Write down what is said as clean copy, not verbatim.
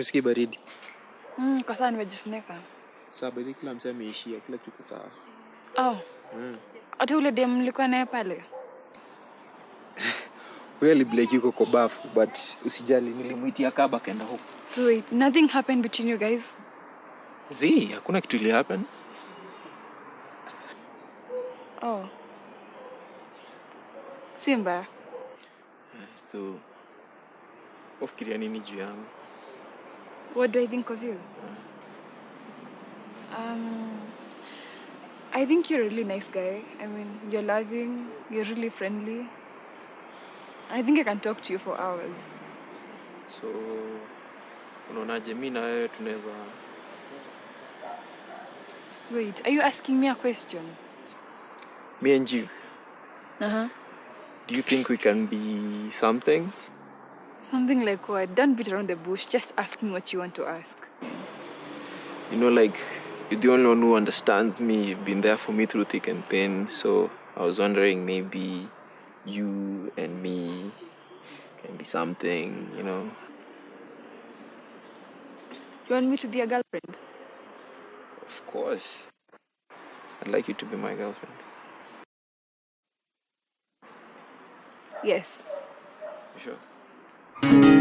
usikii baridi? Kwa sababu nimejifunika. Sawa, bali kila mtu ameishia, kila kitu sawa. Oh. Hata ule dem mlikuwa naye pale. Really Blake yuko kwa bafu, but usijali, nilimuitia kaba kaenda huko. So wait, nothing happened between you guys? Hakuna kitu ili happen. Oh. Simba. So, wafikiria nini juu yangu? What do I think of you? I think you're a really nice guy. I mean, you're loving, you're really friendly. I think I can talk to you for hours. So, unaonaje mimi na wewe tunaweza... Wait, are you asking me a question? Me and you? Uh-huh. Do you think we can be something? Something like what? Don't beat around the bush. Just ask me what you want to ask. You know, like, you're the only one who understands me. You've been there for me through thick and thin. So, I was wondering maybe you and me can be something, you know? You want me to be a girlfriend? Of course. I'd like you to be my girlfriend. Yes. You sure?